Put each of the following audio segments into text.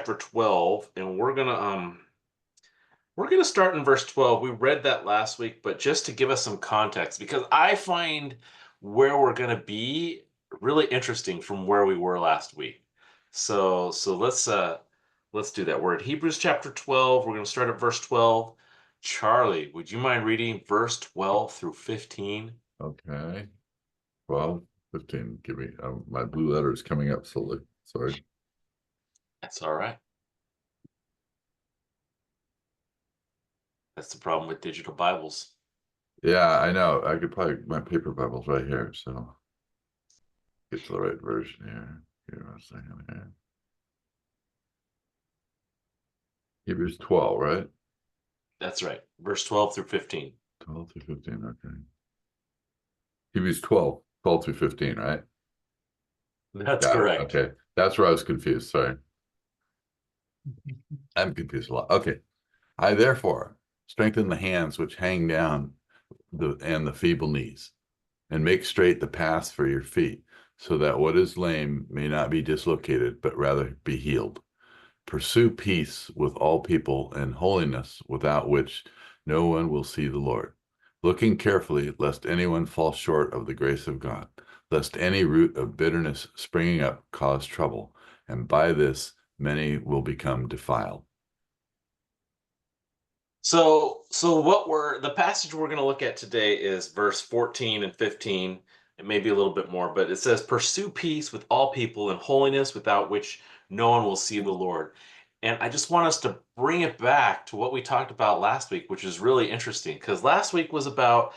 chapter 12, and we're gonna start in verse 12. We read that last week, but just to give us some context, because I find where we're gonna be really interesting from where we were last week. So let's do that. We're at Hebrews chapter 12. We're gonna start at verse 12. Charlie, would you mind reading verse 12 through 15? Okay. 12, 15. Give me my blue letter is coming up slowly. Sorry. That's all right. That's the problem with digital Bibles. Yeah, I know. I could probably my paper Bible's right here, so get to the right version here. Give me a second here. Hebrews 12, right? That's right. Verse 12 through 15. 12 through 15. Okay. Hebrews 12, 12 through 15, right? That's Got it. correct. Okay. That's where I was confused. Sorry. I'm confused a lot. Okay. I therefore strengthen the hands which hang down the feeble knees, and make straight the paths for your feet, so that what is lame may not be dislocated, but rather be healed. Pursue peace with all people and holiness, without which no one will see the Lord. Looking carefully, lest anyone fall short of the grace of God, lest any root of bitterness springing up cause trouble, and by this many will become defiled. So what the passage we're going to look at today is verse 14 and 15, and maybe a little bit more, but it says, "Pursue peace with all people and holiness, without which no one will see the Lord." And I just want us to bring it back to what we talked about last week, which is really interesting, because last week was about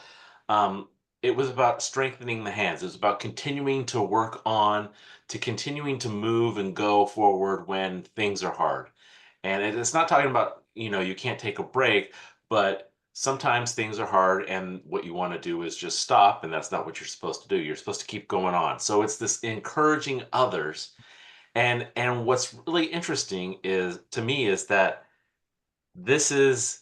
um, it was about strengthening the hands. It was about continuing to work on, to continuing to move and go forward when things are hard. And it's not talking about, you can't take a break, but sometimes things are hard and what you want to do is just stop, and that's not what you're supposed to do. You're supposed to keep going on. So it's this encouraging others. And what's really interesting is to me is that this is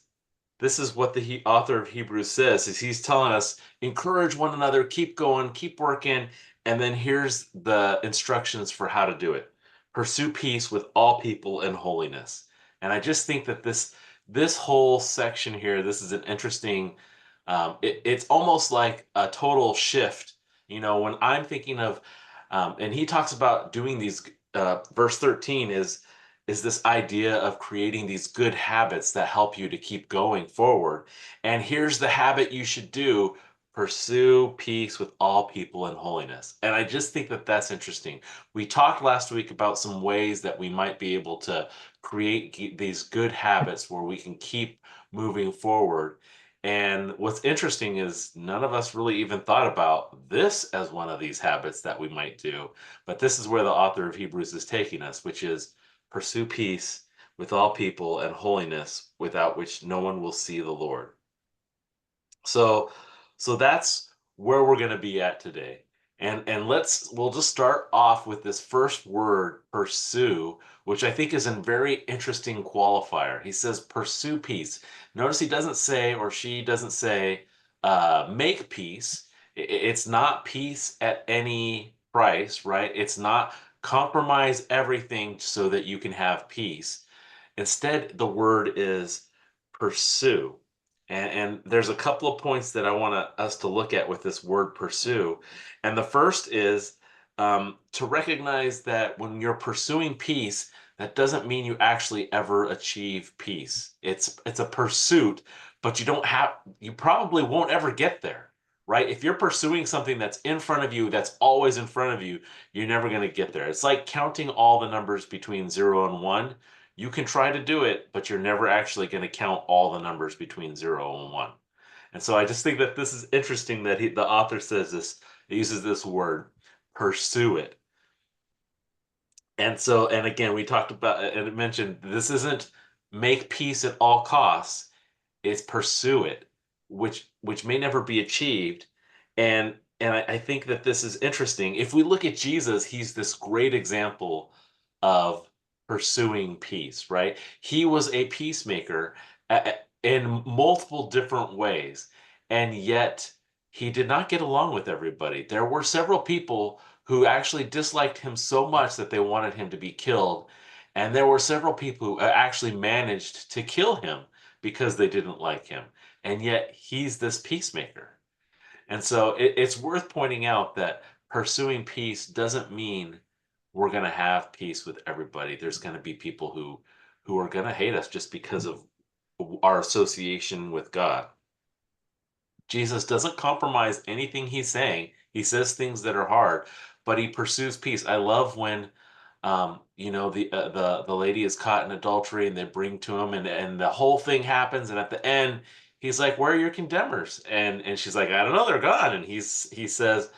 this is what the author of Hebrews says is he's telling us encourage one another, keep going, keep working, and then here's the instructions for how to do it. Pursue peace with all people and holiness. And I just think that this whole section here, this is an interesting it's almost like a total shift. When I'm thinking of and he talks about doing these verse 13 is this idea of creating these good habits that help you to keep going forward. And here's the habit you should do: pursue peace with all people and holiness. And I just think that that's interesting. We talked last week about some ways that we might be able to create these good habits where we can keep moving forward. And what's interesting is none of us really even thought about this as one of these habits that we might do. But this is where the author of Hebrews is taking us, which is pursue peace with all people and holiness, without which no one will see the Lord. So, so that's where we're going to be at today. And we'll just start off with this first word, pursue, which I think is a very interesting qualifier. He says pursue peace. Notice he doesn't say, or she doesn't say, make peace. It's not peace at any price, right? It's not compromise everything so that you can have peace. Instead, the word is pursue. And there's a couple of points that I want us to look at with this word pursue. And the first is to recognize that when you're pursuing peace, that doesn't mean you actually ever achieve peace. It's a pursuit, but you probably won't ever get there, right? If you're pursuing something that's in front of you, that's always in front of you, you're never going to get there. It's like counting all the numbers between 0 and 1. You can try to do it, but you're never actually going to count all the numbers between 0 and 1. And so I just think that this is interesting that the author says this, he uses this word, pursue it. And so, and again, we talked about and it mentioned this isn't make peace at all costs, it's pursue it, which may never be achieved. And I think that this is interesting. If we look at Jesus, he's this great example of pursuing peace, right? He was a peacemaker in multiple different ways, and yet he did not get along with everybody. There were several people who actually disliked him so much that they wanted him to be killed. And there were several people who actually managed to kill him because they didn't like him. And yet he's this peacemaker. And so it's worth pointing out that pursuing peace doesn't mean we're going to have peace with everybody. There's going to be people who are going to hate us just because of our association with God. Jesus doesn't compromise anything he's saying. He says things that are hard, but he pursues peace. I love when the lady is caught in adultery and they bring to him and the whole thing happens, and at the end he's like, "Where are your condemners?" And she's like, "I don't know, they're gone." And he says,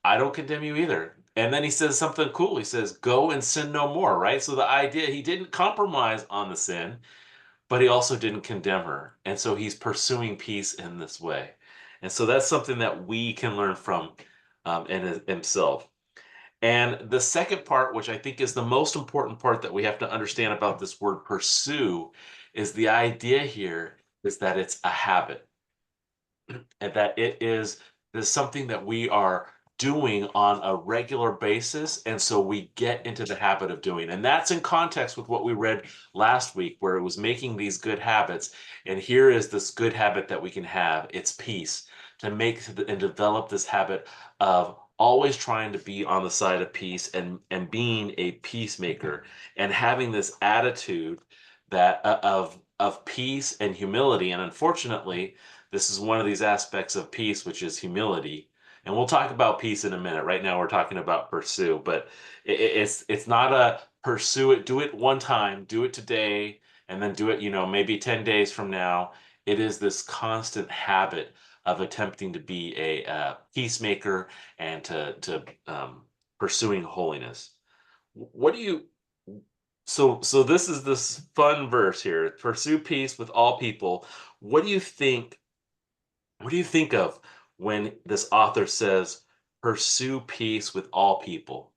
"I don't condemn you either." And then he says something cool. He says, "Go and sin no more," right? So the idea, he didn't compromise on the sin, but he also didn't condemn her. And so he's pursuing peace in this way. And so that's something that we can learn from in himself. And the second part, which I think is the most important part that we have to understand about this word pursue, is the idea here is that it's a habit and that it is something that we are doing on a regular basis, and so we get into the habit of doing. And that's in context with what we read last week, where it was making these good habits. And here is this good habit that we can have. It's peace, to make and develop this habit of always trying to be on the side of peace and being a peacemaker and having this attitude that of peace and humility. And unfortunately, this is one of these aspects of peace, which is humility. And we'll talk about peace in a minute. Right now, we're talking about pursue, but it's not a pursue it, do it one time, do it today, and then do it, maybe 10 days from now. It is this constant habit of attempting to be a peacemaker and to pursuing holiness. What do you? So this is this fun verse here. Pursue peace with all people. What do you think? What do you think of when this author says, pursue peace with all people?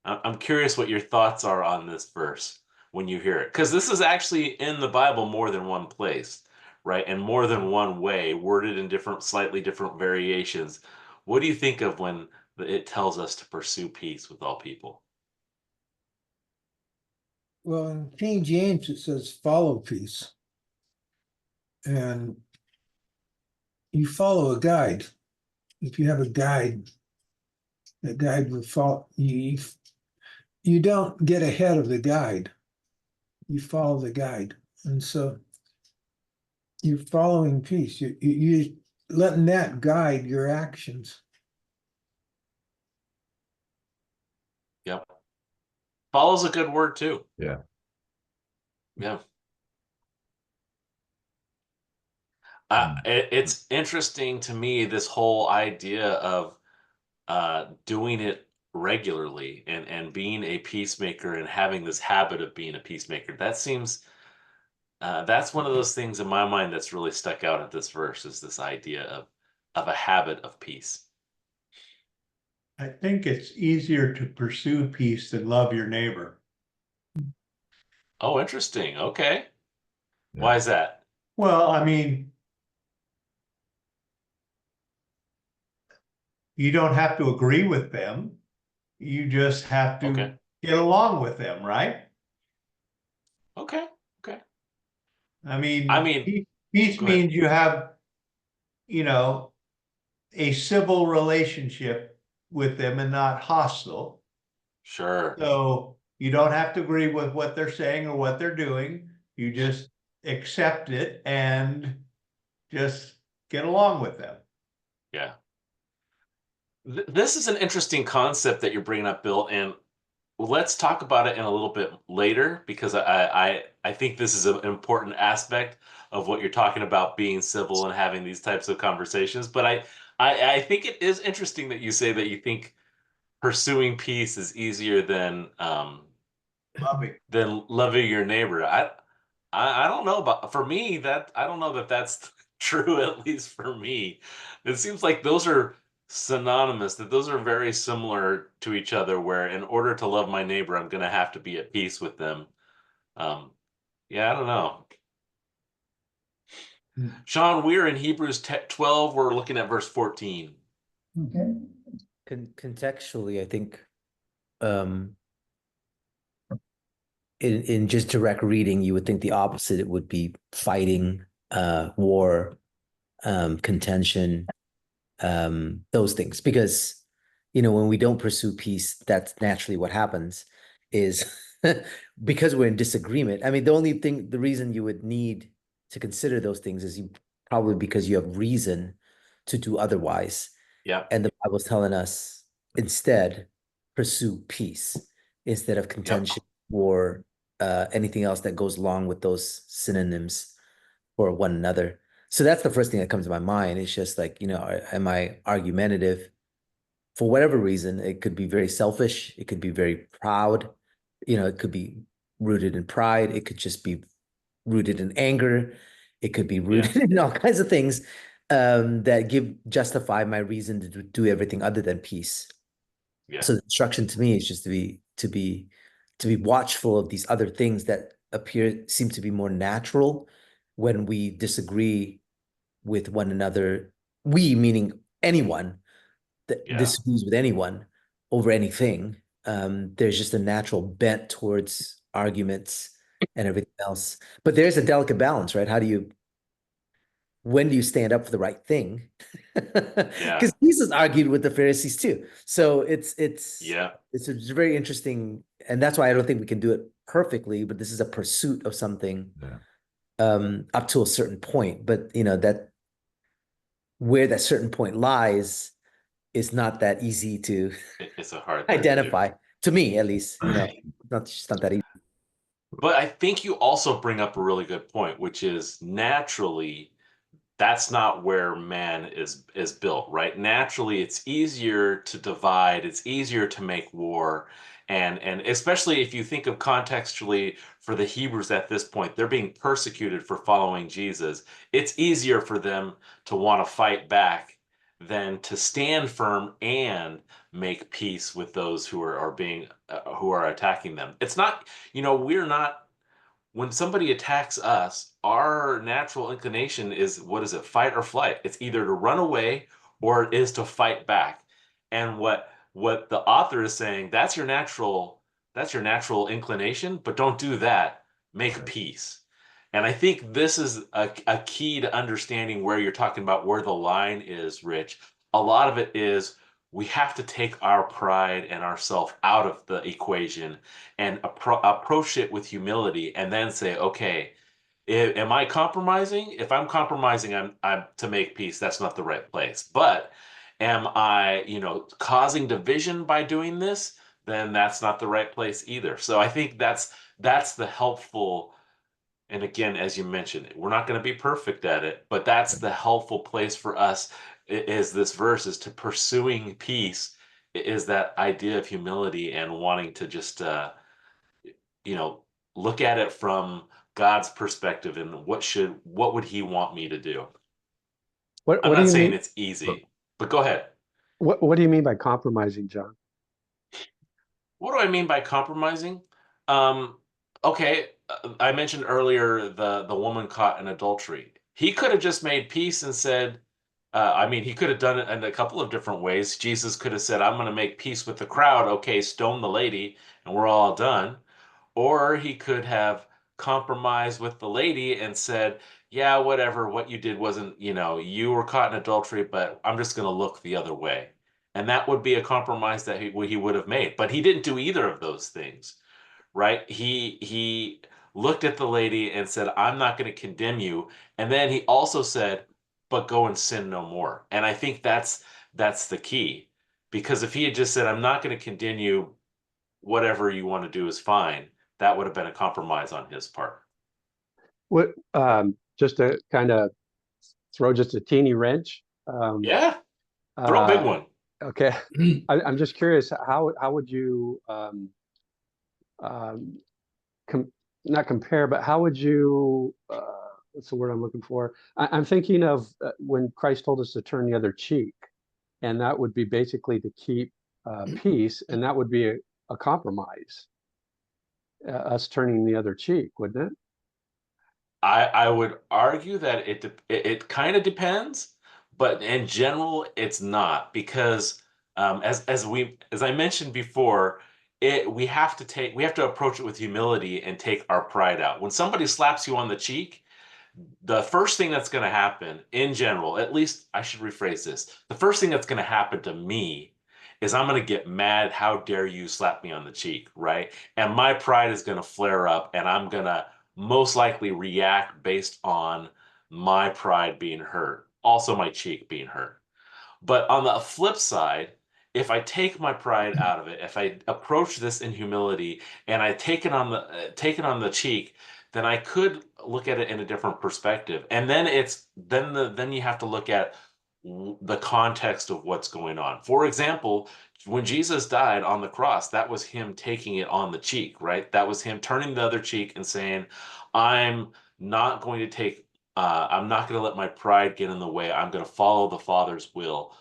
I'm curious what your thoughts are on this verse when you hear it, because this is actually in the Bible more than one place, right? And more than one way, worded in different, slightly different variations. What do you think of when it tells us to pursue peace with all people? Well, in King James, it says follow peace. And you follow a guide. If you have a guide, the guide will follow you. You don't get ahead of the guide. You follow the guide. And so you're following peace. You're letting that guide your actions. Yep. Follow's a good word too. Yeah. Yeah. Mm. It's interesting to me, this whole idea of doing it regularly and being a peacemaker and having this habit of being a peacemaker. That seems that's one of those things in my mind that's really stuck out at this verse, is this idea of a habit of peace. I think it's easier to pursue peace than love your neighbor. Oh, interesting. Okay. Yeah. Why is that? Well, I mean, you don't have to agree with them. You just have to Okay. get along with them, right? Okay. Okay. I mean, peace go ahead. means you have, a civil relationship with them and not hostile. Sure. So you don't have to agree with what they're saying or what they're doing. You just accept it and just get along with them. Yeah. This is an interesting concept that you're bringing up, Bill, and let's talk about it in a little bit later, because I think this is an important aspect of what you're talking about, being civil and having these types of conversations. But I think it is interesting that you say that you think pursuing peace is easier than loving your neighbor. I don't know about, for me, that I don't know that that's true, at least for me. It seems like those are synonymous, that those are very similar to each other, where in order to love my neighbor, I'm going to have to be at peace with them. Um, yeah, I don't know. Sean, we're in Hebrews 12. We're looking at verse 14. Okay. Contextually, I think um, in just direct reading, you would think the opposite. It would be fighting, war, contention, those things. Because, when we don't pursue peace, that's naturally what happens is because we're in disagreement. I mean, the reason you would need to consider those things is probably because you have reason to do otherwise. Yeah. And the Bible's telling us instead, pursue peace instead of contention or anything else that goes along with those synonyms for one another. So that's the first thing that comes to my mind. It's just like, am I argumentative? For whatever reason, it could be very selfish. It could be very proud. It could be rooted in pride. It could just be rooted in anger. It could be rooted in all kinds of things that justify my reason to do everything other than peace. Yeah. So the instruction to me is just to be watchful of these other things that seem to be more natural when we disagree with one another. We, meaning anyone that disagrees with anyone over anything. There's just a natural bent towards arguments and everything else. But there's a delicate balance, right? When do you stand up for the right thing? Because Jesus argued with the Pharisees too. So it's a very interesting, and that's why I don't think we can do it perfectly, but this is a pursuit of something up to a certain point. But that where that certain point lies is not that easy to it's a hard thing identify to me, at least. It's not that easy. But I think you also bring up a really good point, which is naturally that's not where man is built, right? Naturally, it's easier to divide, it's easier to make war. And especially if you think of contextually for the Hebrews at this point, they're being persecuted for following Jesus. It's easier for them to want to fight back than to stand firm and make peace with those who are attacking them. It's not, we're not. When somebody attacks us, our natural inclination is, what is it? Fight or flight. It's either to run away or it is to fight back. And what the author is saying, that's your natural inclination, but don't do that. Make peace. And I think this is a key to understanding where you're talking about where the line is, Rich. A lot of it is we have to take our pride and ourself out of the equation and approach it with humility and then say, okay, am I compromising? If I'm compromising, I'm to make peace. That's not the right place. But am I, causing division by doing this? Then that's not the right place either. So I think that's the helpful. And again, as you mentioned, we're not going to be perfect at it, but that's the helpful place for us is this verse is to pursuing peace is that idea of humility and wanting to just, look at it from God's perspective and what would he want me to do? I'm not saying it's easy, but go ahead. What do you mean by compromising, John? What do I mean by compromising? Okay, I mentioned earlier the woman caught in adultery. He could have just made peace and said, he could have done it in a couple of different ways. Jesus could have said, I'm going to make peace with the crowd. Okay, stone the lady, and we're all done. Or he could have compromised with the lady and said, yeah, whatever, what you did wasn't, you were caught in adultery, but I'm just going to look the other way. And that would be a compromise that he would have made. But he didn't do either of those things, right? He looked at the lady and said, I'm not going to condemn you. And then he also said, but go and sin no more. And I think that's the key. Because if he had just said, I'm not going to condemn you, whatever you want to do is fine, that would have been a compromise on his part. What, just to kind of throw just a teeny wrench. Throw a big one. Okay. I'm just curious, how would you, not compare, but how would you, what's the word I'm looking for? I'm thinking of when Christ told us to turn the other cheek, and that would be basically to keep peace, and that would be a compromise, us turning the other cheek, wouldn't it? I would argue that it kind of depends, but in general, it's not because as I mentioned before, we have to approach it with humility and take our pride out. When somebody slaps you on the cheek, the first thing that's going to happen in general, at least I should rephrase this, the first thing that's going to happen to me is I'm going to get mad. How dare you slap me on the cheek, right? And my pride is going to flare up, and I'm going to most likely react based on my pride being hurt, also my cheek being hurt. But on the flip side, if I take my pride out of it, if I approach this in humility and I take it on the cheek, then I could look at it in a different perspective. And then then you have to look at the context of what's going on. For example, when Jesus died on the cross, that was him taking it on the cheek, right? That was him turning the other cheek and saying, I'm not going to take I'm not going to let my pride get in the way. I'm going to follow the Father's will,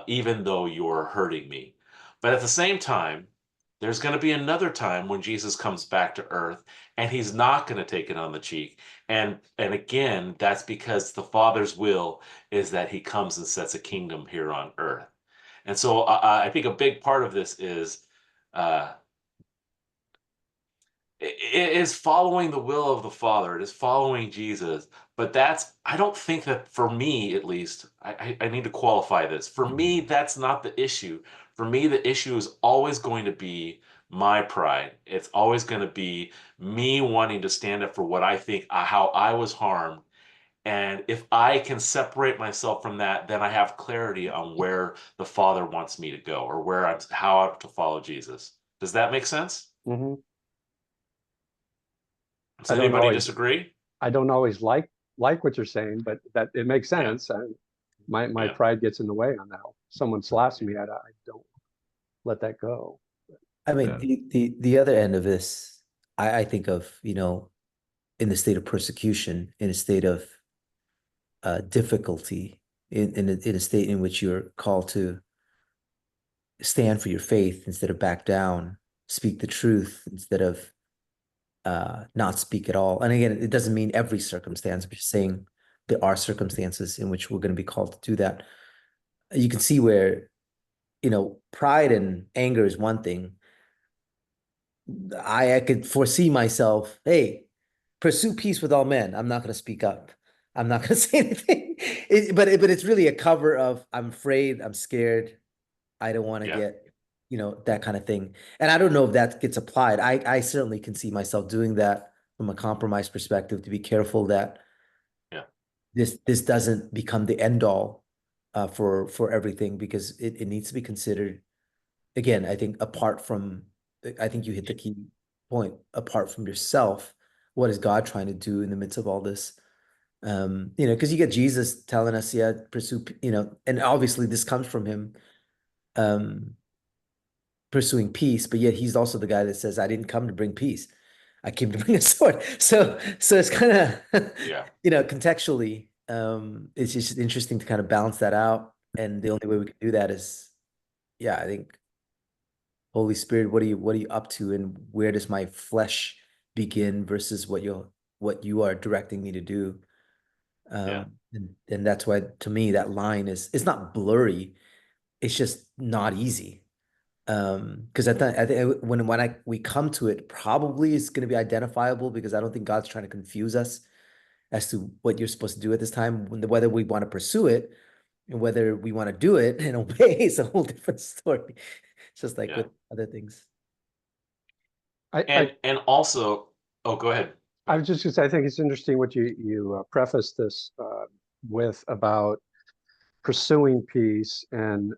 even though you're hurting me. But at the same time, there's going to be another time when Jesus comes back to earth, and he's not going to take it on the cheek. And again, that's because the Father's will is that he comes and sets a kingdom here on earth. And so I think a big part of this is it is following the will of the Father. It is following Jesus. But I don't think that, for me at least, I need to qualify this. For me, that's not the issue. For me, the issue is always going to be my pride. It's always going to be me wanting to stand up for what I think, how I was harmed. And if I can separate myself from that, then I have clarity on where the Father wants me to go, or how to follow Jesus. Does that make sense? Hmm. Does I don't anybody always- disagree? I don't always like what you're saying, but that it makes Yeah. sense. My Yeah. pride gets in the way on that. Someone slaps me, I don't let that go. I mean, Yeah. the other end of this, I think of, in the state of persecution, in a state of difficulty, in a state in which you're called to stand for your faith instead of back down, speak the truth instead of not speak at all. And again, it doesn't mean every circumstance, but just saying there are circumstances in which we're going to be called to do that. You can see where, pride and anger is one thing. I could foresee myself, hey, pursue peace with all men. I'm not going to speak up. I'm not going to say anything. But it's really a cover of, I'm afraid, I'm scared, I don't want to Yeah. get, that kind of thing. And I don't know if that gets applied. I certainly can see myself doing that from a compromise perspective, to be careful that Yeah. this doesn't become the end all for everything, because it needs to be considered. Again, I think I think you hit the key point. Apart from yourself, what is God trying to do in the midst of all this? Because you get Jesus telling us, yeah, pursue, and obviously this comes from him pursuing peace, but yet he's also the guy that says, I didn't come to bring peace. I came to bring a sword. So it's kind of, Yeah. Contextually, it's just interesting to kind of balance that out. And the only way we can do that is, yeah, I think, Holy Spirit, what are you up to, and where does my flesh begin versus what you are directing me to do? Yeah. And that's why, to me, that line it's not blurry, it's just not easy. Because I think when we come to it, probably it's going to be identifiable, because I don't think God's trying to confuse us as to what you're supposed to do at this time. Whether we want to pursue it and whether we want to do it and obey is a whole different story. It's just like Yeah. with other things. And also, oh, go ahead. I was just gonna say, I think it's interesting what you prefaced this with about pursuing peace, and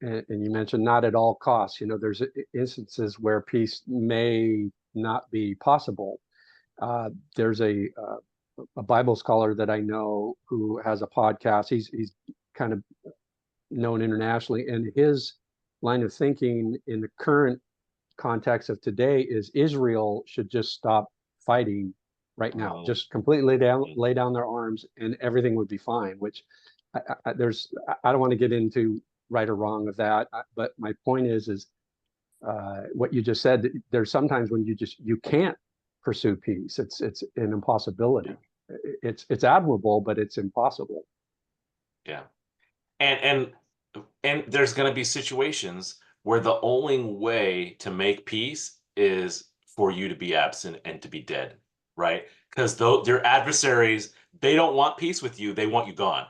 you mentioned not at all costs. There's instances where peace may not be possible. There's a Bible scholar that I know who has a podcast. He's kind of known internationally, and his line of thinking in the current context of today is Israel should just stop fighting right now, just completely lay down their arms, and everything would be fine. Which I don't want to get into right or wrong of that, but my point is what you just said. There's sometimes when you can't pursue peace. It's an impossibility. It's admirable, but it's impossible. Yeah. And there's going to be situations where the only way to make peace is for you to be absent and to be dead, right? Because though their adversaries, they don't want peace with you, they want you gone.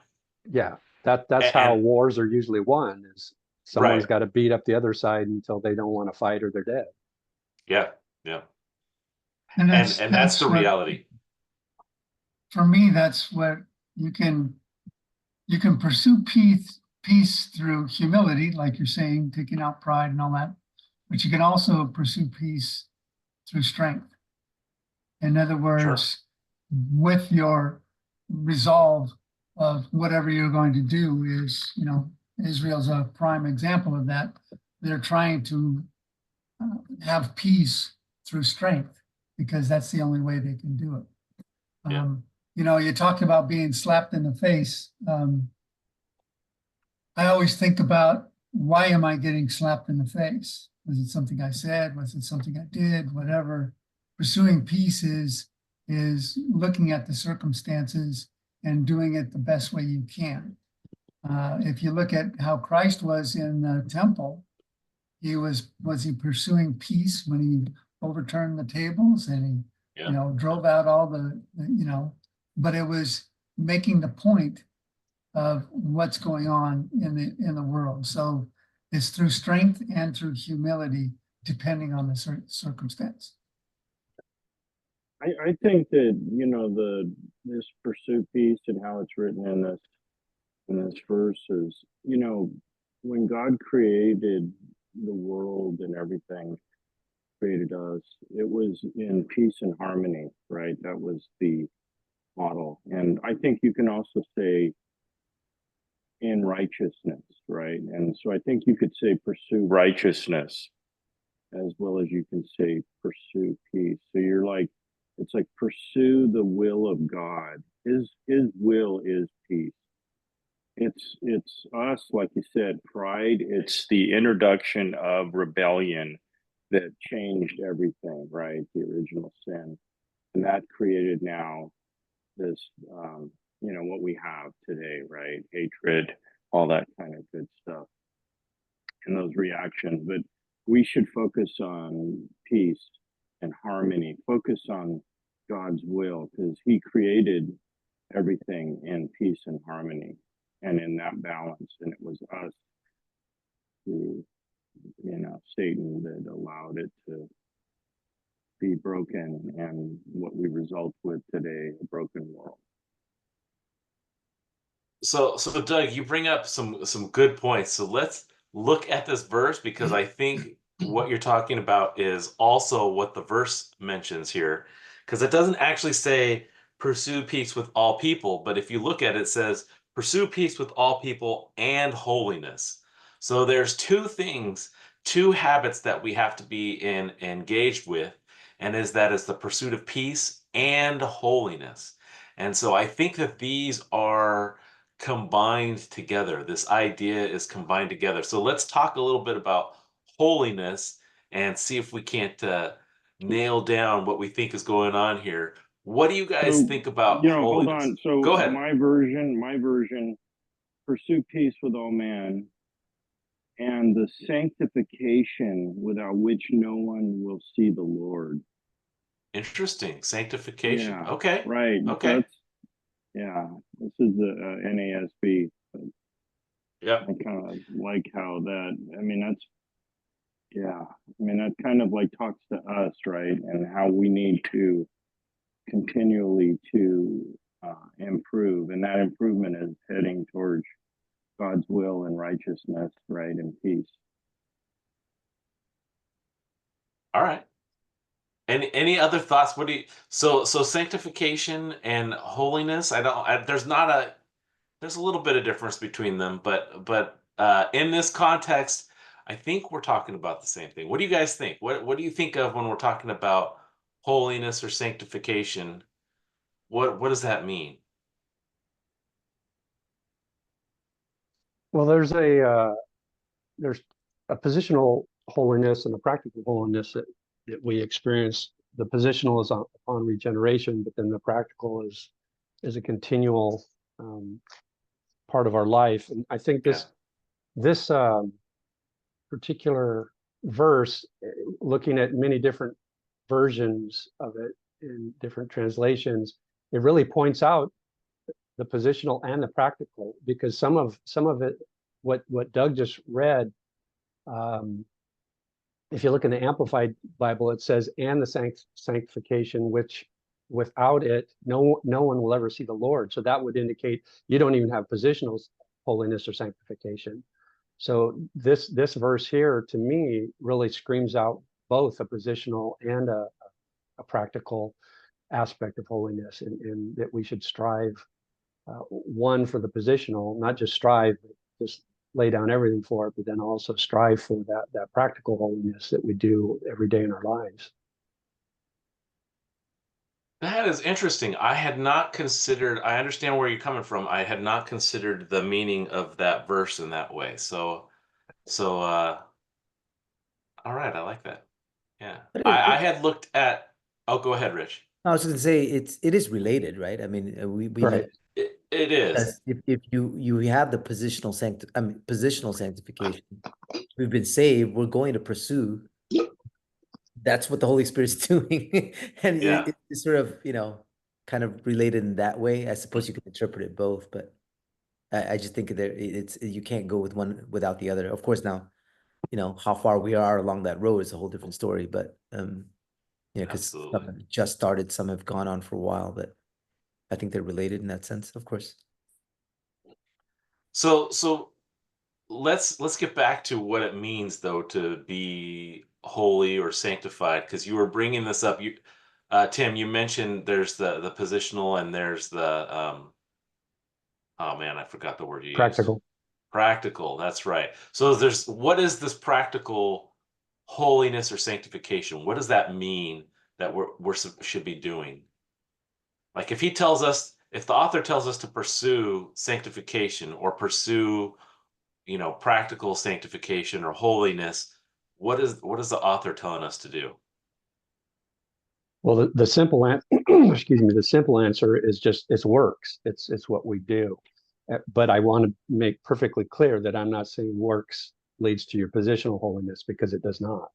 Yeah, that's how And wars are usually won, is someone's right, got to beat up the other side until they don't want to fight or they're dead. yeah, yeah. And And that's the that's what, reality. for me, that's what you can pursue peace through humility, like you're saying, taking out pride and all that. But you can also pursue peace through strength. In other words, with your resolve of whatever you're going to do is, Israel's a prime example of that. They're trying to have peace through strength because that's the only way they can do it. Yeah. You talk about being slapped in the face. I always think about, why am I getting slapped in the face? Was it something I said? Was it something I did? Whatever. Pursuing peace is looking at the circumstances and doing it the best way you can. If you look at how Christ was in the temple, was he pursuing peace when he overturned the tables and he, Yeah. drove out all the, but it was making the point of what's going on in the world. So it's through strength and through humility, depending on the circumstance. I think that, this pursue peace and how it's written in this verse is, when God created the world and everything, created us, it was in peace and harmony, right? That was the model. And I think you can also say in righteousness, right? And so I think you could say pursue righteousness as well as you can say pursue peace. So you're like, it's like pursue the will of God. His will is peace. It's us, like you said, pride. It's the introduction of rebellion that changed everything, right? The original sin. And that created now this, what we have today, right? Hatred, all that kind of good stuff. And those reactions. But we should focus on peace and harmony, focus on God's will, because he created everything in peace and harmony and in that balance. And it was us, who, Satan, that allowed it to be broken, and what we result with today, a broken world. So Doug, you bring up some good points. So let's look at this verse, because I think what you're talking about is also what the verse mentions here, because it doesn't actually say pursue peace with all people, but if you look at it, it says pursue peace with all people and holiness. So there's two habits that we have to be engaged with, and is the pursuit of peace and holiness. And so I think that these are combined together. This idea is combined together. So let's talk a little bit about holiness and see if we can't nail down what we think is going on here. What do you guys So, think about hold holiness? on. So Go ahead. my version, pursue peace with all men, and the sanctification without which no one will see the Lord. Interesting. Sanctification. Yeah, Okay. right. Okay. This is the NASB. Yeah. I kind of like how that, that kind of like talks to us, right? And how we need to continually to improve. And that improvement is heading towards God's will and righteousness, right? And peace. All right. Any other thoughts? What do you, so sanctification and holiness, there's a little bit of difference between them, but in this context, I think we're talking about the same thing. What do you guys think? What do you think of when we're talking about holiness or sanctification? What does that mean? Well, there's a positional holiness and a practical holiness that we experience. The positional is on regeneration, but then the practical is a continual part of our life. And I think this particular verse, looking at many different versions of it in different translations, it really points out the positional and the practical, because some of it, what Doug just read, if you look in the Amplified Bible, it says, and the sanctification, which without it, no one will ever see the Lord. So that would indicate you don't even have positional holiness or sanctification. So this verse here, to me, really screams out both a positional and a practical aspect of holiness, and that we should strive, one, for the positional, not just strive, but just lay down everything for it, but then also strive for that practical holiness that we do every day in our lives. That is interesting. I had not considered, I understand where you're coming from. I had not considered the meaning of that verse in that way. So all right, I like that. Yeah. But I had looked at, oh, go ahead, Rich. I was going to say it is related, right? I mean, we Right. It is. if you have the positional positional sanctification, we've been saved, we're going to pursue. That's what the Holy Spirit's doing, and Yeah. it's sort of, kind of related in that way. I suppose you could interpret it both, but I just think that you can't go with one without the other. Of course, now, how far we are along that road is a whole different story, but because some Absolutely. have just started, some have gone on for a while, but I think they're related in that sense, of course. So let's get back to what it means though to be holy or sanctified, because you were bringing this up. You Tim, you mentioned there's the positional and there's the oh man, I forgot the word you used. Practical. Practical, that's right. So what is this practical holiness or sanctification? What does that mean that we're should be doing? Like if the author tells us to pursue sanctification or pursue, practical sanctification or holiness, what is the author telling us to do? Well, the simple excuse me, the simple answer is just it's works. It's what we do. But I want to make perfectly clear that I'm not saying works leads to your positional holiness, because it does not.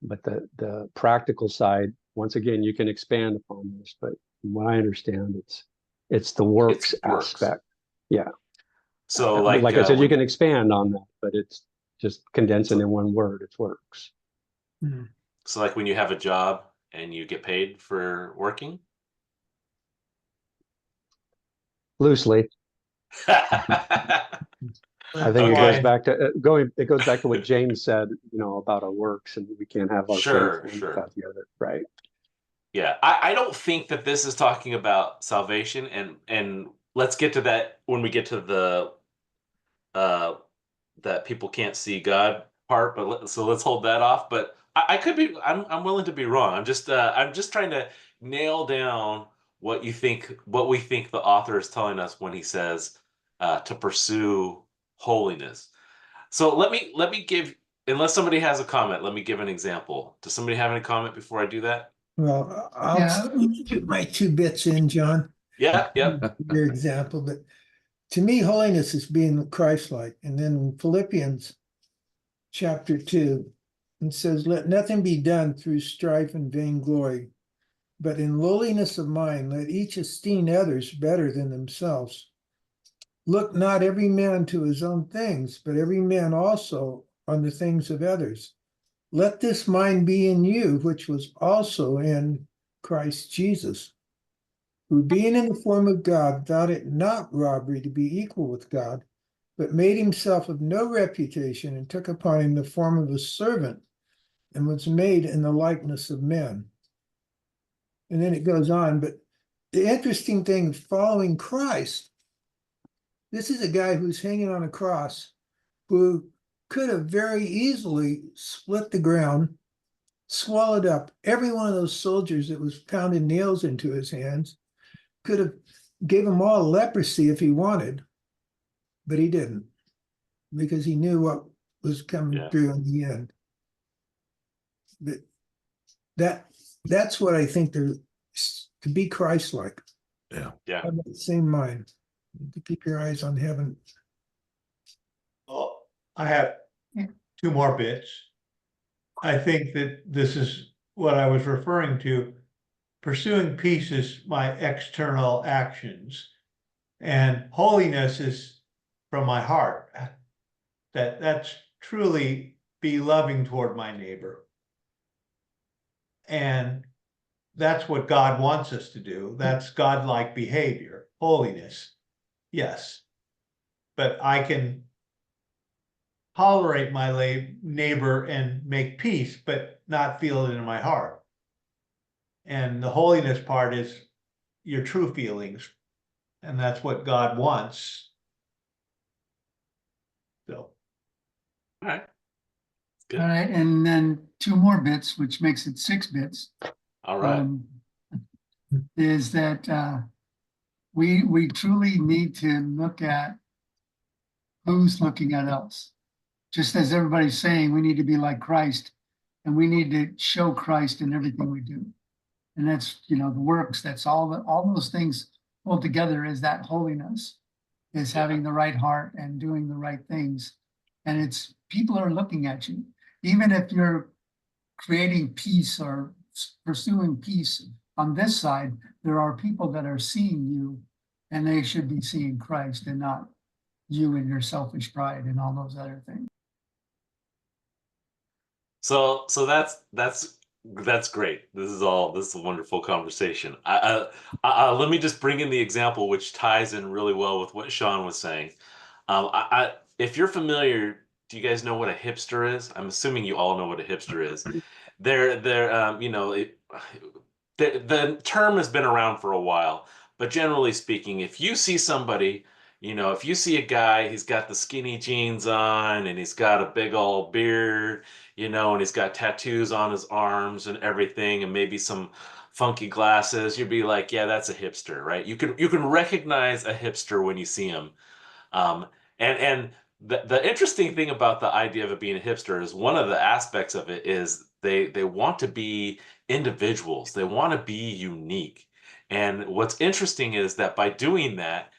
But the practical side, once again, you can expand upon this, but from what I understand, it's the works works. aspect. Yeah. So like I said, you can expand on that, but it's just condensing in one word. It's works. So like when you have a job and you get paid for working? Loosely. I think Okay. it goes back to what James said, about our works, and we can't have our Sure, faith one sure. without the other, right? Yeah, I don't think that this is talking about salvation, and let's get to that when we get to the that people can't see God part. But so let's hold that off. But I could be. I'm willing to be wrong. I'm just trying to nail down what we think the author is telling us when he says to pursue holiness. So let me give. Unless somebody has a comment, let me give an example. Does somebody have any comment before I do that? Well, Yeah. I'll get my 2 bits in, John. Yeah, yep. Your example, but to me, holiness is being Christ-like. And then in Philippians chapter 2, it says, let nothing be done through strife and vainglory, but in lowliness of mind, let each esteem others better than themselves. Look not every man to his own things, but every man also on the things of others. Let this mind be in you, which was also in Christ Jesus, who being in the form of God, thought it not robbery to be equal with God, but made himself of no reputation, and took upon him the form of a servant, and was made in the likeness of men. And then it goes on, but the interesting thing of following Christ, this is a guy who's hanging on a cross, who could have very easily split the ground, swallowed up every one of those soldiers that was pounding nails into his hands, could have gave them all leprosy if he wanted, but he didn't, because he knew what was coming through in the end. But that's what I think to be Christ-like. Yeah. Have that same mind, to keep your eyes on heaven. Well, I have 2 more bits. I think that this is what I was referring to. Pursuing peace is my external actions, and holiness is from my heart. That's truly be loving toward my neighbor. And that's what God wants us to do. That's godlike behavior, holiness. Yes. But I can tolerate my neighbor and make peace, but not feel it in my heart. And the holiness part is your true feelings. And that's what God wants. So. All right. Good. All right, and then 2 more bits, which makes it 6 bits. All right. Is that we truly need to look at who's looking at us. Just as everybody's saying, we need to be like Christ, and we need to show Christ in everything we do. And that's, the works, that's all those things pulled together is that holiness, is having the right heart and doing the right things. And it's people are looking at you. Even if you're creating peace or pursuing peace on this side, there are people that are seeing you, and they should be seeing Christ and not you and your selfish pride and all those other things. So that's great. This is a wonderful conversation. Let me just bring in the example, which ties in really well with what Sean was saying. If you're familiar, do you guys know what a hipster is? I'm assuming you all know what a hipster is. The term has been around for a while, but generally speaking, if you see somebody, if you see a guy, he's got the skinny jeans on and he's got a big old beard, and he's got tattoos on his arms and everything, and maybe some funky glasses, you'd be like, yeah, that's a hipster, right? You can recognize a hipster when you see him. And the interesting thing about the idea of it being a hipster is one of the aspects of it is they want to be individuals. They want to be unique. And what's interesting is that by doing that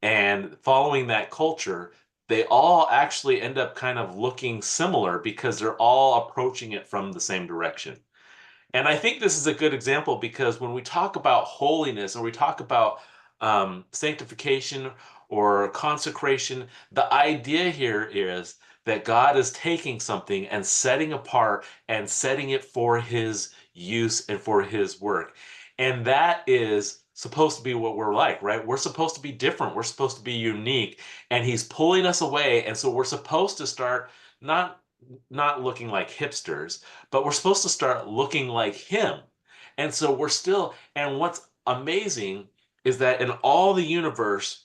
and following that culture, they all actually end up kind of looking similar because they're all approaching it from the same direction. And I think this is a good example because when we talk about holiness or we talk about sanctification or consecration, the idea here is that God is taking something and setting apart and setting it for his use and for his work. And that is supposed to be what we're like, right? We're supposed to be different. We're supposed to be unique. And he's pulling us away. And so we're supposed to start not looking like hipsters, but we're supposed to start looking like him. And so and what's amazing is that in all the universe,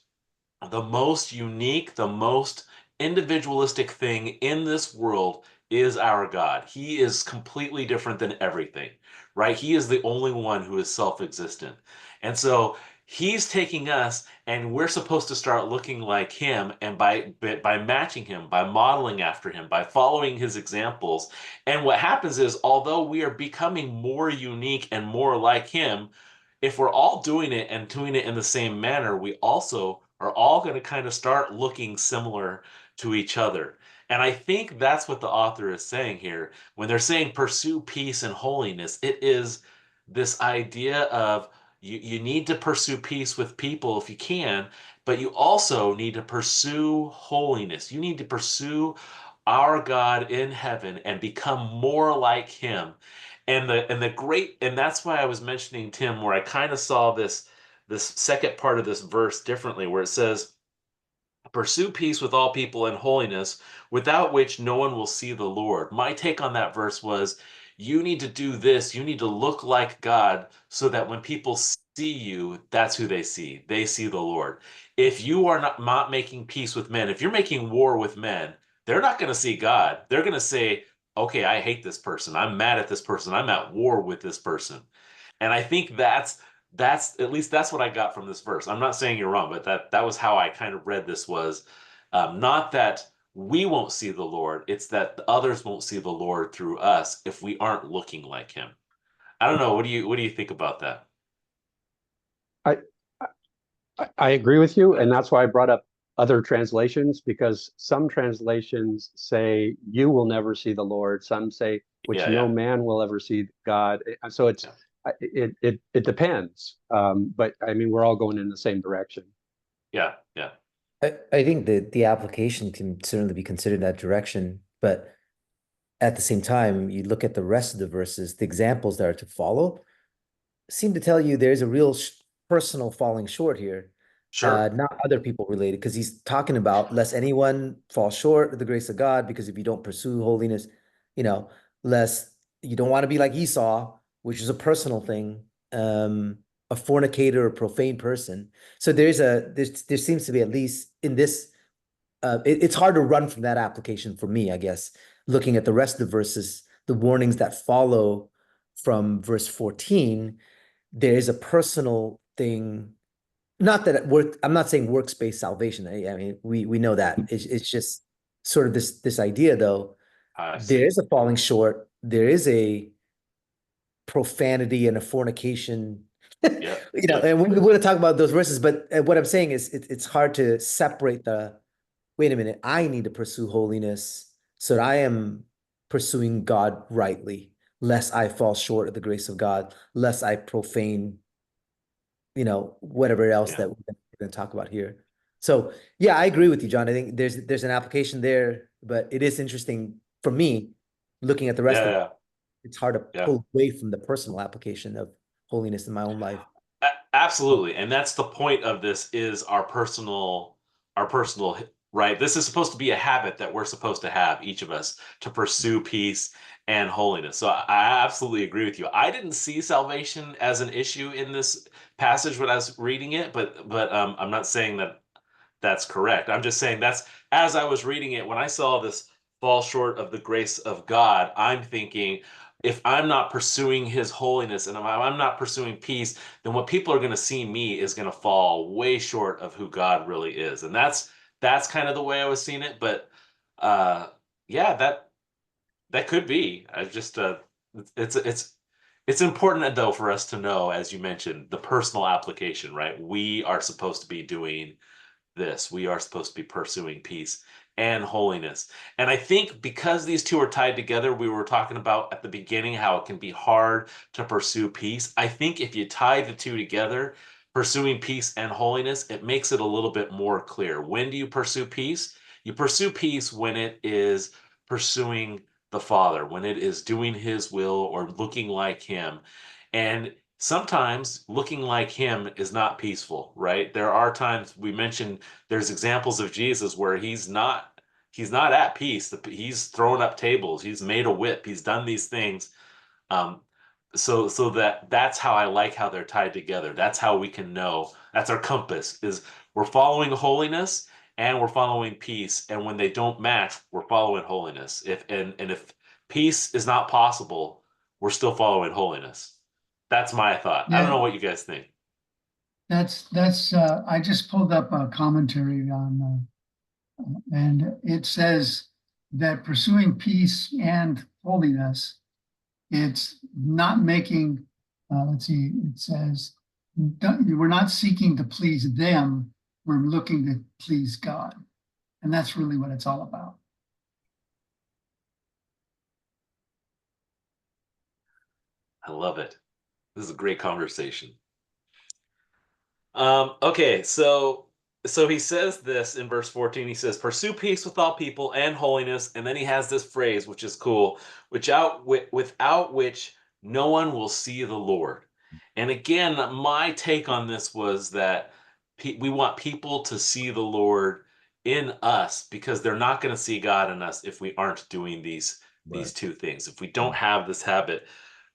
the most unique, the most individualistic thing in this world is our God. He is completely different than everything, right? He is the only one who is self-existent. And so he's taking us and we're supposed to start looking like him, and by matching him, by modeling after him, by following his examples. And what happens is, although we are becoming more unique and more like him, if we're all doing it and doing it in the same manner, we also are all going to kind of start looking similar to each other. And I think that's what the author is saying here. When they're saying pursue peace and holiness, it is this idea of you need to pursue peace with people if you can, but you also need to pursue holiness. You need to pursue our God in heaven and become more like him. And that's why I was mentioning, Tim, where I kind of saw this second part of this verse differently, where it says, pursue peace with all people and holiness, without which no one will see the Lord. My take on that verse was, you need to do this. You need to look like God so that when people see you, that's who they see. They see the Lord. If you are not making peace with men, if you're making war with men, they're not going to see God. They're going to say, okay, I hate this person. I'm mad at this person. I'm at war with this person. And I think that's at least that's what I got from this verse. I'm not saying you're wrong, but that was how I kind of read this, was not that we won't see the Lord, it's that others won't see the Lord through us if we aren't looking like him. I don't know. What do you think about that? I agree with you, and that's why I brought up other translations, because some translations say you will never see the Lord. Some say which Yeah, no yeah. man will ever see God. So it's it depends. But I mean, we're all going in the same direction. Yeah, yeah. I think that the application can certainly be considered that direction, but at the same time, you look at the rest of the verses, the examples that are to follow seem to tell you there's a real personal falling short here, Sure. not other people related, because he's talking about lest anyone fall short of the grace of God, because if you don't pursue holiness, you know, lest you don't want to be like Esau, which is a personal thing, a fornicator or profane person. So there seems to be, at least in this, it's hard to run from that application for me, I guess, looking at the rest of the verses, the warnings that follow from verse 14. There is a personal thing, not that I'm not saying works-based salvation. I mean, we know that. It's just sort of this idea, though. I There see. is a falling short. There is a profanity and a fornication. Yeah. And we're going to talk about those verses, but what I'm saying is it's hard to separate wait a minute, I need to pursue holiness so that I am pursuing God rightly, lest I fall short of the grace of God, lest I profane, whatever else Yeah. that we're going to talk about here. So yeah, I agree with you, John. I think there's an application there, but it is interesting for me looking at the rest of it. Yeah. It's hard to Yeah. pull away from the personal application of holiness in my own life. Absolutely. And that's the point of this, is our personal, right? This is supposed to be a habit that we're supposed to have, each of us, to pursue peace and holiness. So I absolutely agree with you. I didn't see salvation as an issue in this passage when I was reading it, but I'm not saying that that's correct. I'm just saying that's, as I was reading it, when I saw this fall short of the grace of God, I'm thinking, if I'm not pursuing his holiness and I'm not pursuing peace, then what people are going to see me is going to fall way short of who God really is. And that's kind of the way I was seeing it. But yeah, that could be. I just it's important, though, for us to know, as you mentioned, the personal application, right? We are supposed to be doing this. We are supposed to be pursuing peace and holiness. And I think because these two are tied together, we were talking about at the beginning how it can be hard to pursue peace. I think if you tie the two together, pursuing peace and holiness, it makes it a little bit more clear. When do you pursue peace? You pursue peace when it is pursuing the Father, when it is doing his will or looking like him. And sometimes looking like him is not peaceful, right? There are times, we mentioned, there's examples of Jesus where he's not at peace. He's thrown up tables, he's made a whip, he's done these things. So that's how I like how they're tied together. That's how we can know. That's our compass, is we're following holiness and we're following peace. And when they don't match, we're following holiness. If peace is not possible, we're still following holiness. That's my thought. I don't know what you guys think. That's I just pulled up a commentary on and it says that pursuing peace and holiness, it's not making let's see, it says we're not seeking to please them, we're looking to please God. And that's really what it's all about. I love it. This is a great conversation. Okay, so he says this in verse 14. He says, "Pursue peace with all people and holiness," and then he has this phrase, which is cool, without which no one will see the Lord. And again, my take on this was that we want people to see the Lord in us, because they're not going to see God in us if we aren't doing these two things. If we don't have this habit,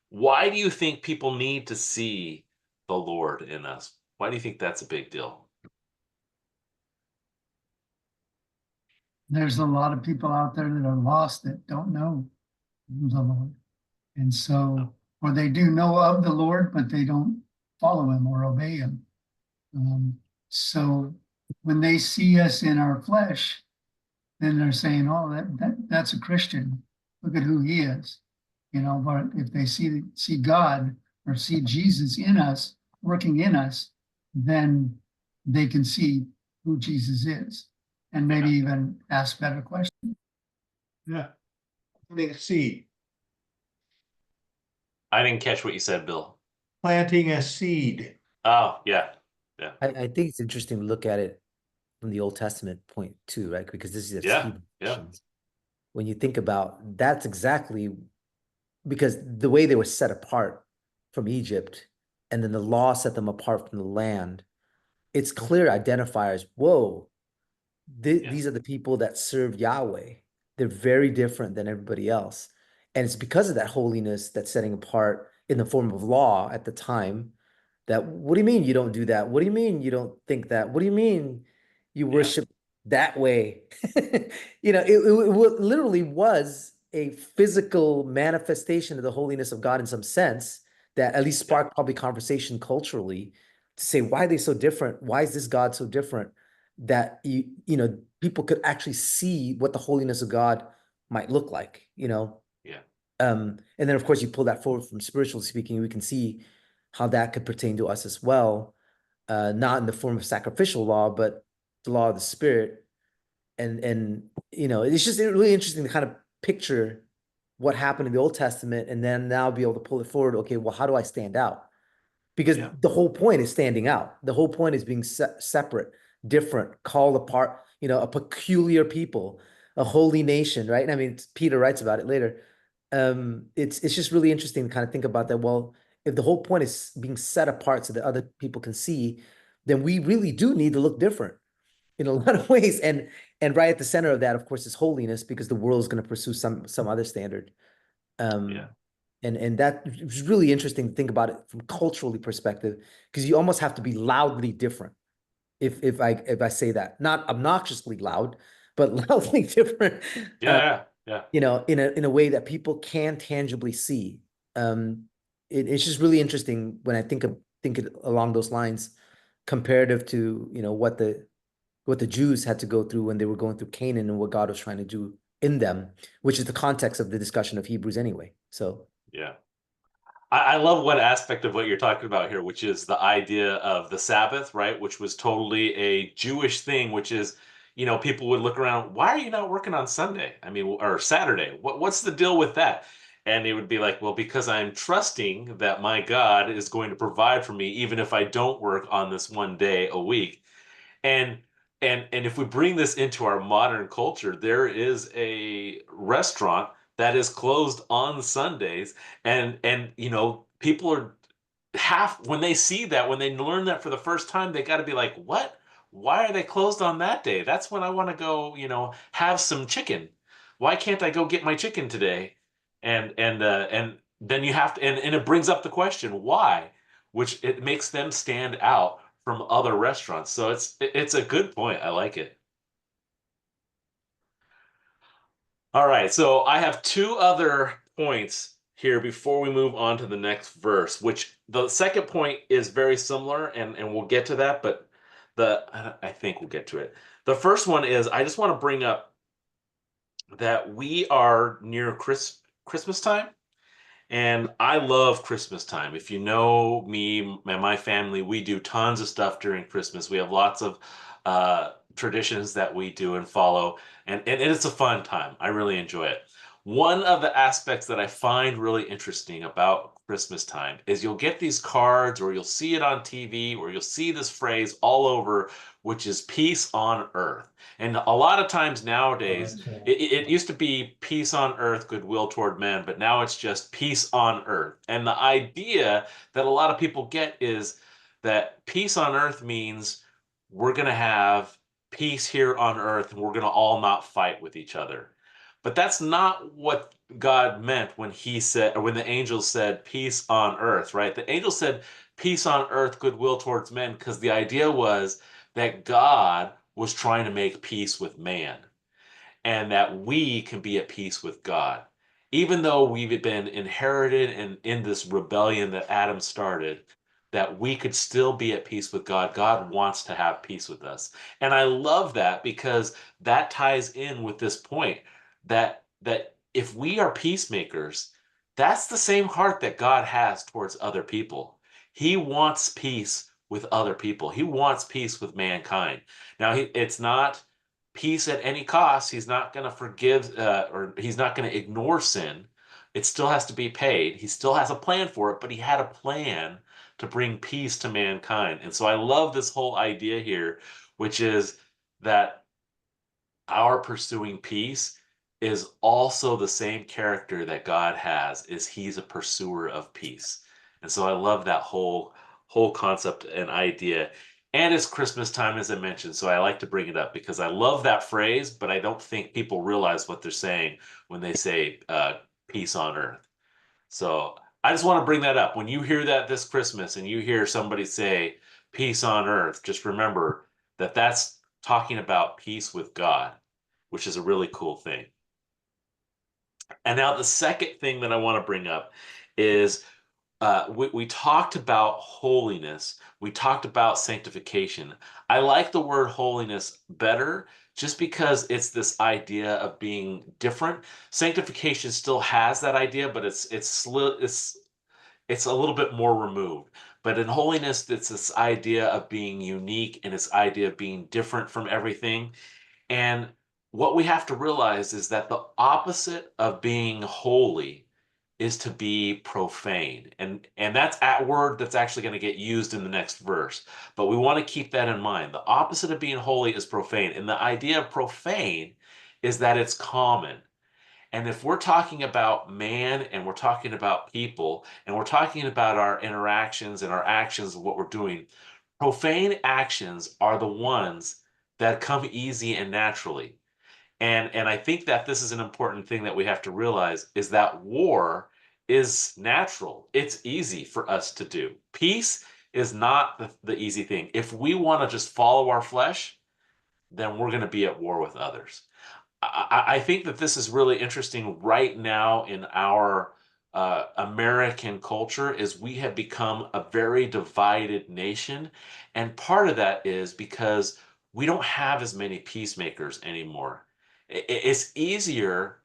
why do you think people need to see the Lord in us? Why do you think that's a big deal? There's a lot of people out there that are lost that don't know the Lord. And so, or they do know of the Lord, but they don't follow him or obey him. So when they see us in our flesh, then they're saying, oh, that's a Christian. Look at who he is. But if they see God or see Jesus in us, working in us, then they can see who Jesus is. and maybe even ask better questions. Yeah. Planting a seed. I didn't catch what you said, Bill. Planting a seed. Oh, yeah. I think it's interesting to look at it from the Old Testament point too, right? Because this is Yeah, Hebrew yeah. Christians. When you think about that's exactly because the way they were set apart from Egypt, and then the law set them apart from the land, it's clear identifiers. Whoa, Yeah. these are the people that serve Yahweh. They're very different than everybody else. And it's because of that holiness that's setting apart in the form of law at the time. That, what do you mean you don't do that? What do you mean you don't think that? What do you mean you worship that way? It literally was a physical manifestation of the holiness of God in some sense that at least sparked probably conversation culturally to say, why are they so different? Why is this God so different? That people could actually see what the holiness of God might look like. Yeah. And then of course you pull that forward from spiritually speaking, we can see how that could pertain to us as well, not in the form of sacrificial law, but the law of the Spirit. And it's just really interesting to kind of picture what happened in the Old Testament and then now be able to pull it forward. Okay, well, how do I stand out? Because Yeah. the whole point is standing out. The whole point is being separate, different, called apart, a peculiar people, a holy nation, right? And I mean, Peter writes about it later. It's just really interesting to kind of think about that. Well, if the whole point is being set apart so that other people can see, then we really do need to look different in a lot of ways. And right at the center of that, of course, is holiness, because the world is going to pursue some other standard. Yeah. And that was really interesting to think about it from culturally perspective, because you almost have to be loudly different. If I say that, not obnoxiously loud, but loudly different. Yeah. In a way that people can tangibly see. It's just really interesting when I think it along those lines, comparative to what the Jews had to go through when they were going through Canaan and what God was trying to do in them, which is the context of the discussion of Hebrews anyway. So. Yeah. I love what aspect of what you're talking about here, which is the idea of the Sabbath, right? Which was totally a Jewish thing, which is, people would look around, why are you not working on Sunday? I mean, or Saturday? What's the deal with that? And it would be like, well, because I'm trusting that my God is going to provide for me, even if I don't work on this one day a week. And if we bring this into our modern culture, there is a restaurant that is closed on Sundays, and people are when they see that, when they learn that for the first time, they got to be like, what? Why are they closed on that day? That's when I want to go, have some chicken. Why can't I go get my chicken today? And then you have to, and it brings up the question, why? Which it makes them stand out from other restaurants. So it's a good point. I like it. All right, so I have two other points here before we move on to the next verse, which the second point is very similar, and we'll get to that, but I think we'll get to it. The first one is I just want to bring up that we are near Christmas time. And I love Christmas time. If you know me and my family, we do tons of stuff during Christmas. We have lots of traditions that we do and follow, and it's a fun time. I really enjoy it. One of the aspects that I find really interesting about Christmas time is you'll get these cards, or you'll see it on TV, or you'll see this phrase all over, which is peace on earth. And a lot of times nowadays, it used to be peace on earth, goodwill toward men, but now it's just peace on earth. And the idea that a lot of people get is that peace on earth means we're going to have peace here on earth and we're going to all not fight with each other. But that's not what God meant when he said, or when the angels said peace on earth, right? The angel said peace on earth, goodwill towards men, because the idea was that God was trying to make peace with man, and that we can be at peace with God. Even though we've been inherited and in this rebellion that Adam started, that we could still be at peace with God. God wants to have peace with us. And I love that, because that ties in with this point that if we are peacemakers, that's the same heart that God has towards other people. He wants peace with other people. He wants peace with mankind. Now, it's not peace at any cost. He's not going to forgive or he's not going to ignore sin. It still has to be paid. He still has a plan for it, but he had a plan to bring peace to mankind. And so I love this whole idea here, which is that our pursuing peace is also the same character that God has, is he's a pursuer of peace. And so I love that whole concept and idea. And it's Christmas time, as I mentioned, so I like to bring it up because I love that phrase, but I don't think people realize what they're saying when they say peace on earth. So I just want to bring that up. When you hear that this Christmas and you hear somebody say peace on earth, just remember that that's talking about peace with God, which is a really cool thing. And now the second thing that I want to bring up is we talked about holiness. We talked about sanctification. I like the word holiness better just because it's this idea of being different. Sanctification still has that idea, but it's a little bit more removed. But in holiness, it's this idea of being unique and this idea of being different from everything. And what we have to realize is that the opposite of being holy is to be profane. And that's a word that's actually going to get used in the next verse. But we want to keep that in mind. The opposite of being holy is profane. And the idea of profane is that it's common. And if we're talking about man and we're talking about people and we're talking about our interactions and our actions and what we're doing, profane actions are the ones that come easy and naturally. And I think that this is an important thing that we have to realize is that war is natural. It's easy for us to do. Peace is not the easy thing. If we want to just follow our flesh, then we're going to be at war with others. I think that this is really interesting right now in our American culture is we have become a very divided nation. And part of that is because we don't have as many peacemakers anymore. It's easier.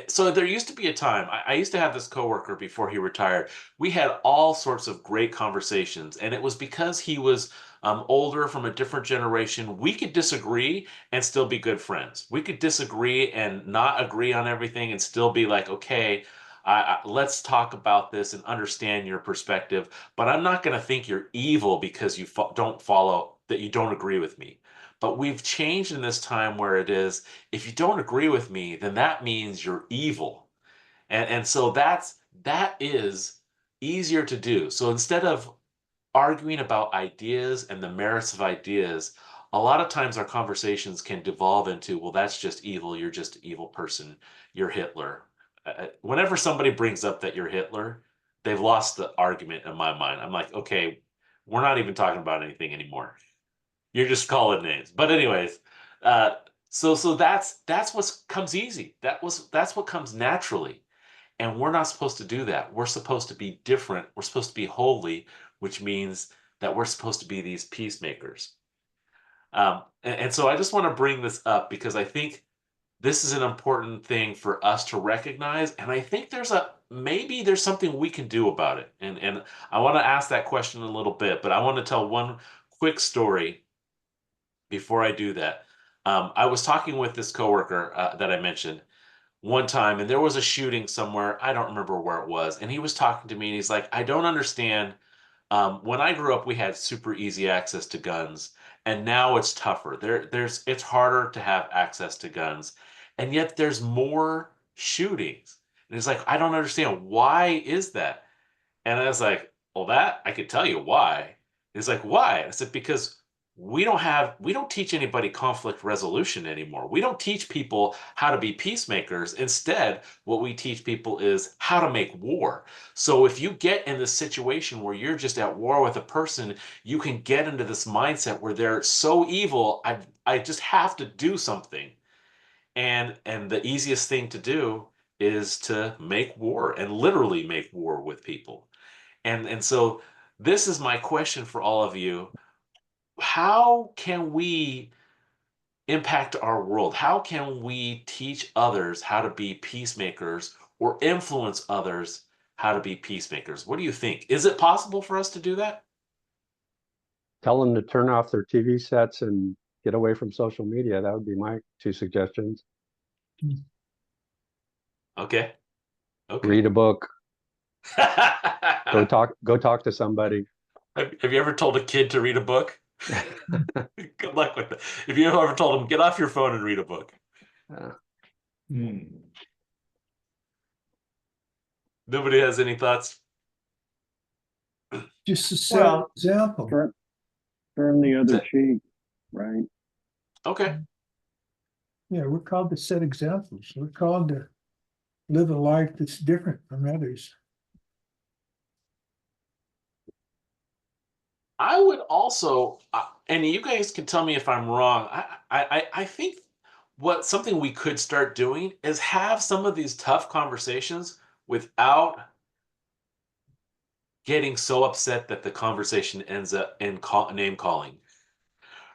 So there used to be a time, I used to have this coworker before he retired. We had all sorts of great conversations, and it was because he was older from a different generation. We could disagree and still be good friends. We could disagree and not agree on everything and still be like, okay, let's talk about this and understand your perspective. But I'm not going to think you're evil because you don't follow, that you don't agree with me. But we've changed in this time where it is, if you don't agree with me, then that means you're evil. And so that is easier to do. So instead of arguing about ideas and the merits of ideas, a lot of times our conversations can devolve into, well, that's just evil. You're just an evil person. You're Hitler. Whenever somebody brings up that you're Hitler, they've lost the argument in my mind. I'm like, okay, we're not even talking about anything anymore. You're just calling names. But anyways, so that's what comes easy. That's what comes naturally. And we're not supposed to do that. We're supposed to be different. We're supposed to be holy, which means that we're supposed to be these peacemakers. And so I just want to bring this up because I think this is an important thing for us to recognize. And I think maybe there's something we can do about it. And I want to ask that question in a little bit, but I want to tell one quick story before I do that. I was talking with this coworker that I mentioned one time, and there was a shooting somewhere. I don't remember where it was. And he was talking to me, and he's like, I don't understand. When I grew up, we had super easy access to guns, and now it's tougher. It's harder to have access to guns, and yet there's more shootings. And he's like, I don't understand. Why is that? And I was like, well, that I could tell you why. He's like, why? I said, because we don't teach anybody conflict resolution anymore. We don't teach people how to be peacemakers. Instead, what we teach people is how to make war. So if you get in this situation where you're just at war with a person, you can get into this mindset where they're so evil, I just have to do something. And the easiest thing to do is to make war and literally make war with people. And so this is my question for all of you. How can we impact our world? How can we teach others how to be peacemakers or influence others how to be peacemakers? What do you think? Is it possible for us to do that? Tell them to turn off their TV sets and get away from social media. That would be my 2 suggestions. Okay. Okay. Read a book, go talk to somebody. Have you ever told a kid to read a book? Good luck with it. If you ever told them, get off your phone and read a book. Uh, Nobody has any thoughts? Just a set Well, example. Turn the other That- cheek, right? Okay. Yeah, we're called to set examples. We're called to live a life that's different from others. I would also, and you guys can tell me if I'm wrong. I think something we could start doing is have some of these tough conversations without getting so upset that the conversation ends up in name calling.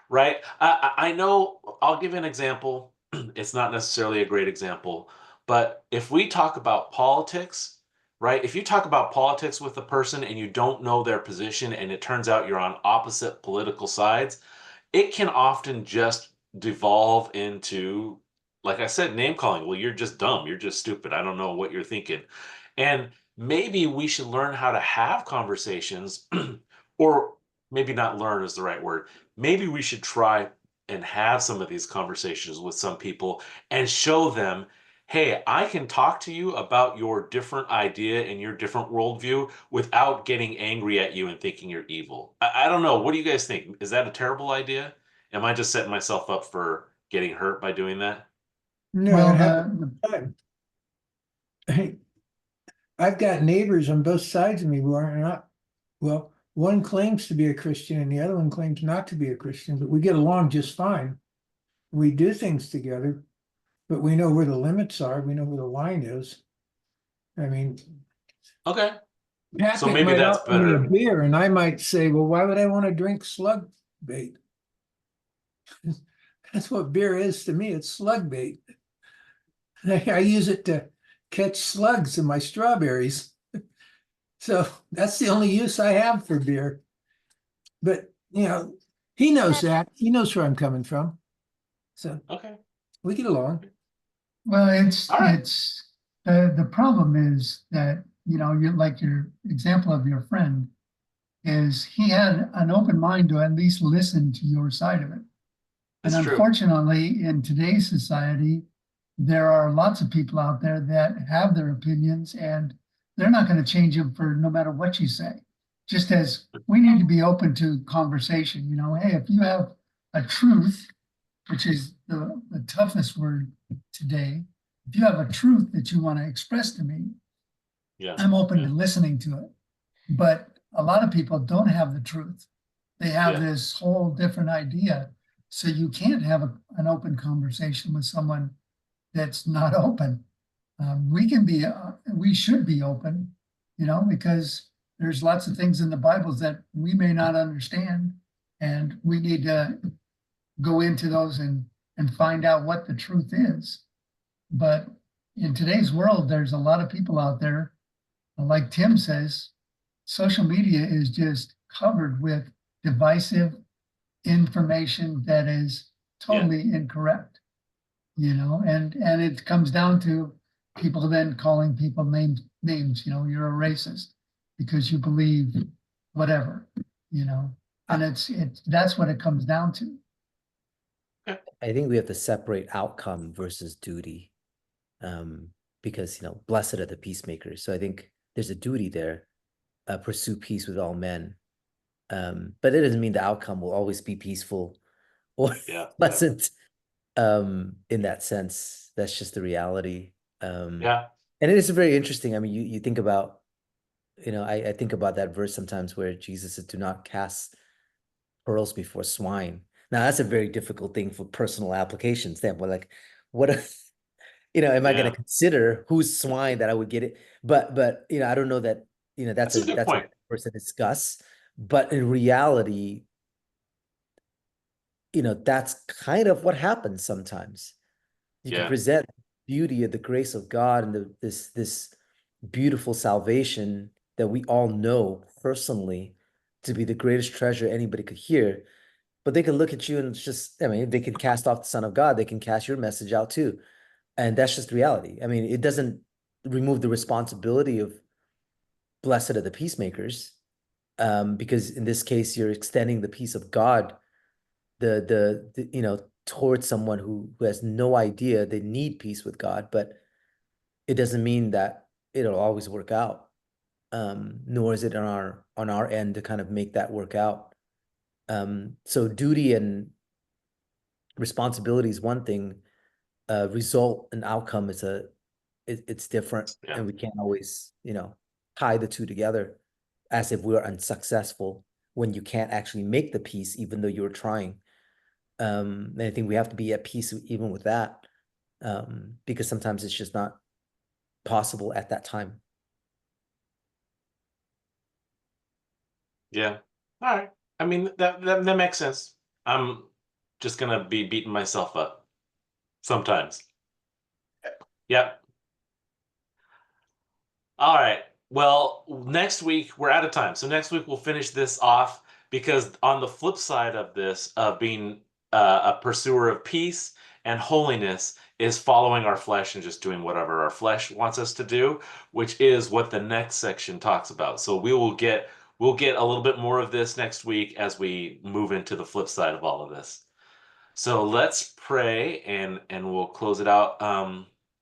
Right? I know. I'll give you an example. It's not necessarily a great example, but if we talk about politics, right? If you talk about politics with a person and you don't know their position and it turns out you're on opposite political sides, it can often just devolve into, like I said, name calling. Well, you're just dumb. You're just stupid. I don't know what you're thinking. And maybe we should learn how to have conversations, or maybe not learn is the right word. Maybe we should try and have some of these conversations with some people and show them, hey, I can talk to you about your different idea and your different worldview without getting angry at you and thinking you're evil. I don't know. What do you guys think? Is that a terrible idea? Am I just setting myself up for getting hurt by doing that? No, Well, it happens all the time. Hey, I've got neighbors on both sides of me who are not, well, one claims to be a Christian and the other one claims not to be a Christian, but we get along just fine. We do things together, but we know where the limits are. We know where the line is. I mean, Okay. Patrick maybe might that's offer me better. a beer, and I might say, "Well, why would I want to drink slug bait?" That's what beer is to me. It's slug bait. I use it to catch slugs in my strawberries. So that's the only use I have for beer. But he knows that. He knows where I'm coming from. So Okay. we get along. Well, All right. it's the problem is that, you like your example of your friend is he had an open mind to at least listen to your side of it. And That's true. unfortunately, in today's society, there are lots of people out there that have their opinions and they're not going to change them for no matter what you say. Just as we need to be open to conversation, hey, if you have a truth, which is the toughest word today, if you have a truth that you want to express to me, Yeah. I'm open Yeah. to listening to it. But a lot of people don't have the truth. They have Yeah. this whole different idea. So you can't have an open conversation with someone that's not open. We should be open, because there's lots of things in the Bibles that we may not understand, and we need to go into those and find out what the truth is. But in today's world, there's a lot of people out there, like Tim says, social media is just covered with divisive information that is totally incorrect, and it comes down to people then calling people names, you're a racist because you believe whatever, and it's that's what it comes down to. I think we have to separate outcome versus duty, because blessed are the peacemakers. So I think there's a duty there, pursue peace with all men, but it doesn't mean the outcome will always be peaceful or Yeah. pleasant. In that sense, that's just the reality. Yeah. And it is very interesting. I mean, you think about, I think about that verse sometimes where Jesus said, "Do not cast pearls before swine." Now that's a very difficult thing for personal application standpoint. Like, what if, am I going Yeah. to consider whose swine that I would get it? But I don't know that, That's a good point. verse to discuss. But in reality, that's kind of what happens sometimes. You can Yeah. present beauty of the grace of God and this beautiful salvation that we all know personally to be the greatest treasure anybody could hear. but they can look at you and it's just, I mean, they can cast off the Son of God, they can cast your message out too. And that's just reality. I mean, it doesn't remove the responsibility of blessed are the peacemakers, because in this case, you're extending the peace of God, you know, towards someone who has no idea they need peace with God, but it doesn't mean that it'll always work out. Nor is it on our end to kind of make that work out. So duty and responsibility is one thing. Result and outcome is it's different, Yeah. and we can't always, you know, tie the two together as if we're unsuccessful when you can't actually make the peace, even though you're trying. And I think we have to be at peace even with that, because sometimes it's just not possible at that time. Yeah. All right. I mean, that makes sense. I'm just gonna be beating myself up sometimes. Yep. All right. Well, next week we're out of time. So next week we'll finish this off, because on the flip side of this, of being a pursuer of peace and holiness, is following our flesh and just doing whatever our flesh wants us to do, which is what the next section talks about. So we'll get a little bit more of this next week as we move into the flip side of all of this. So let's pray and we'll close it out.